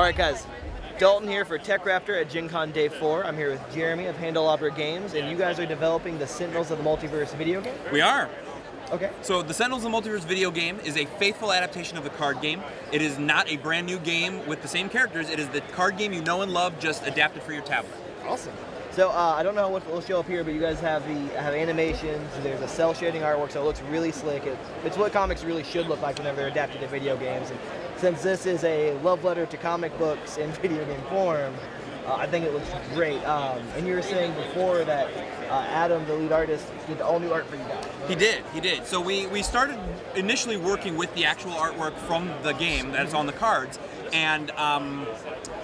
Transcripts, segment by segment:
Alright guys, Dalton here for TechRaptor at Gen Con Day 4. I'm here with Jeremy of Handelabra Games, and you guys are developing the Sentinels of the Multiverse video game? We are. Okay. So the Sentinels of the Multiverse video game is a faithful adaptation of the card game. It is not a brand new game with the same characters. It is the card game you know and love, just adapted for your tablet. Awesome. So I don't know what will show up here, but you guys have animations. There's a cell shading artwork, so it looks really slick. It's what comics really should look like whenever they're adapted to video games. And since this is a love letter to comic books in video game form, I think it looks great. And you were saying before that Adam, the lead artist, did all new art for you guys. Right? He did. So we started initially working with the actual artwork from the game that's on the cards, and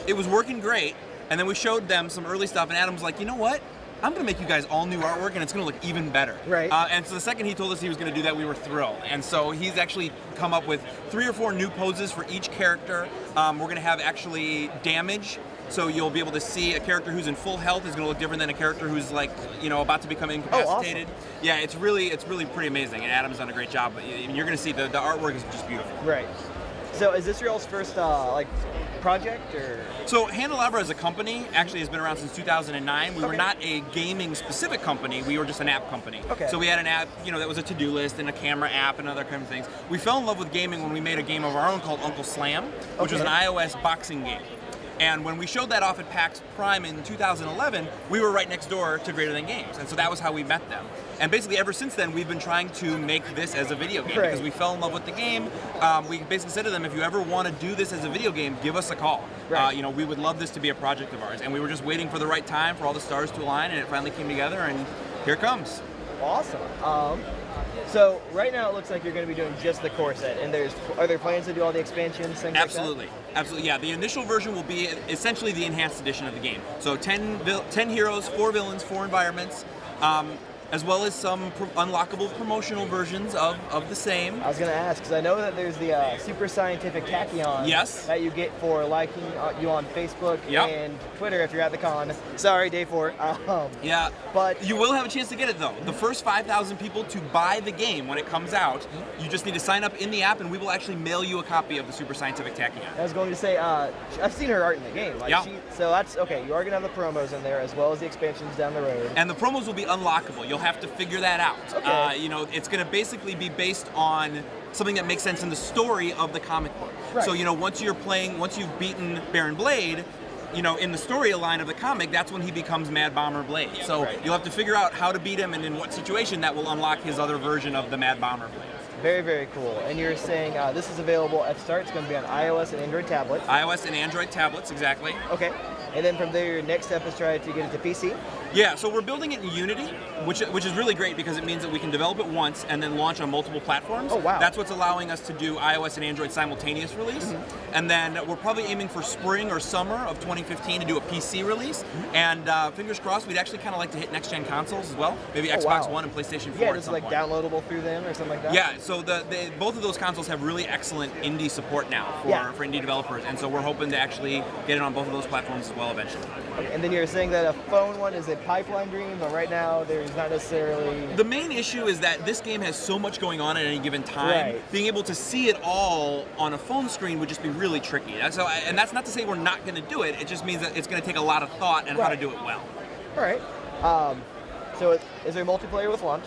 it was working great. And then we showed them some early stuff, and Adam was like, you know what? I'm going to make you guys all new artwork, and it's going to look even better. Right. And so the second he told us he was going to do that, we were thrilled. And so he's actually come up with 3 or 4 new poses for each character. We're going to have actually damage, so you'll be able to see a character who's in full health is going to look different than a character who's about to become incapacitated. Oh, awesome. Yeah, it's really pretty amazing, and Adam's done a great job. But you're going to see the artwork is just beautiful. Right. So is this your all's first project, or? So Handelabra as a company actually has been around since 2009. We were not a gaming specific company, we were just an app company. Okay. So we had an app, that was a to-do list and a camera app and other kind of things. We fell in love with gaming when we made a game of our own called Uncle Slam, which was an iOS boxing game. And when we showed that off at PAX Prime in 2011, we were right next door to Greater Than Games. And so that was how we met them. And basically ever since then, we've been trying to make this as a video game because we fell in love with the game. We basically said to them, if you ever want to do this as a video game, give us a call. Right. We would love this to be a project of ours. And we were just waiting for the right time for all the stars to align, and it finally came together, and here it comes. Awesome. So right now it looks like you're going to be doing just the core set, and are there plans to do all the expansions, things Absolutely. like that? Absolutely, yeah. The initial version will be essentially the enhanced edition of the game. So 10 heroes, 4 villains, 4 environments, as well as some unlockable promotional versions of the same. I was going to ask, because I know that there's the super scientific tachyon that you get for liking you on Facebook and Twitter if you're at the con. Sorry, Day 4. Yeah, but you will have a chance to get it, though. The first 5,000 people to buy the game when it comes out, you just need to sign up in the app, and we will actually mail you a copy of the super scientific tachyon. I was going to say, I've seen her art in the game. So that's, okay, you are going to have the promos in there, as well as the expansions down the road. And the promos will be unlockable. You'll have to figure that out. Okay. It's going to basically be based on something that makes sense in the story of the comic book. Right. So, once you've beaten Baron Blade, in the storyline of the comic, that's when he becomes Mad Bomber Blade. So you'll have to figure out how to beat him and in what situation that will unlock his other version of the Mad Bomber Blade. Very, very cool. And you're saying this is available at start. It's going to be on iOS and Android tablets. iOS and Android tablets, exactly. Okay. And then from there, your next step is try to get it to PC? Yeah, so we're building it in Unity, which is really great because it means that we can develop it once and then launch on multiple platforms. Oh, wow. That's what's allowing us to do iOS and Android simultaneous release. And then we're probably aiming for spring or summer of 2015 to do a PC release. And fingers crossed, we'd actually kind of like to hit next-gen consoles as well. Maybe Xbox One and PlayStation 4 Yeah, at just some point. downloadable through them or something like that? Yeah, so both of those consoles have really excellent indie support now for indie developers. And so we're hoping to actually get it on both of those platforms as well eventually. Okay, and then you're saying that a phone one is a pipeline dream, but right now there's not necessarily... The main issue is that this game has so much going on at any given time. Right. Being able to see it all on a phone screen would just be really tricky. And that's not to say we're not going to do it. It just means that it's going to take a lot of thought and how to do it well. All right. So is there multiplayer with launch?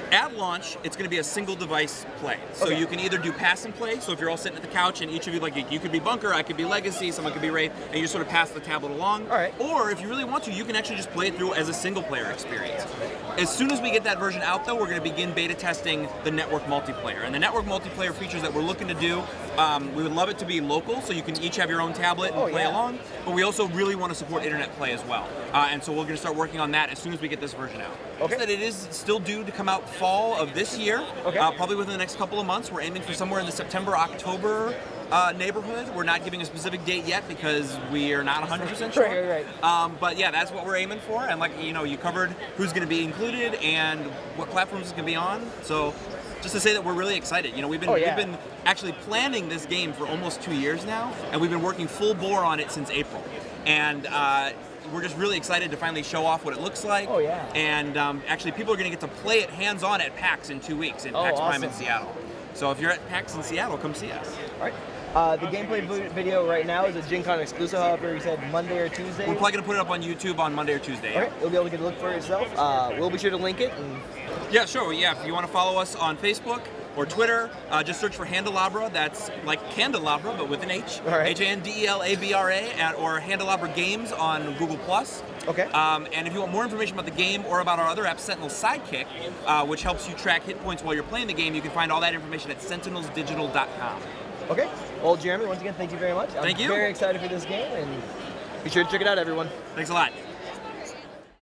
At launch, it's going to be a single device play. So you can either do pass and play, so if you're all sitting at the couch and each of you, you could be Bunker, I could be Legacy, someone could be Wraith, and you just sort of pass the tablet along. All right. Or if you really want to, you can actually just play it through as a single player experience. As soon as we get that version out, though, we're going to begin beta testing the network multiplayer. And the network multiplayer features that we're looking to do, we would love it to be local, so you can each have your own tablet and play along, but we also really want to support internet play as well. And so we're going to start working on that as soon as we get this version out. Okay. That it is still due to come out fall of this year, probably within the next couple of months. We're aiming for somewhere in the September-October neighborhood. We're not giving a specific date yet because we are not 100% sure. Right. But yeah, that's what we're aiming for. And you covered who's going to be included and what platforms it's going to be on. So just to say that we're really excited. We've been actually planning this game for almost 2 years now, and we've been working full bore on it since April. And we're just really excited to finally show off what it looks like. Oh, yeah. And actually, people are going to get to play it hands-on at PAX in 2 weeks, PAX Prime in Seattle. So if you're at PAX in Seattle, come see us. All right. The gameplay video right now is a Gen Con exclusive, however, you said Monday or Tuesday? We're probably going to put it up on YouTube on Monday or Tuesday. Okay, you'll be able to get a look for it yourself. We'll be sure to link it. And yeah, sure. Yeah, if you want to follow us on Facebook or Twitter, just search for Handelabra. That's like Candelabra, but with an H. All right. Handelabra, or Handelabra Games on Google+. Okay. And if you want more information about the game or about our other app, Sentinels Sidekick, which helps you track hit points while you're playing the game, you can find all that information at sentinelsdigital.com. Okay. Well, Jeremy, once again, thank you very much. Thank you. I'm very excited for this game, and be sure to check it out, everyone. Thanks a lot.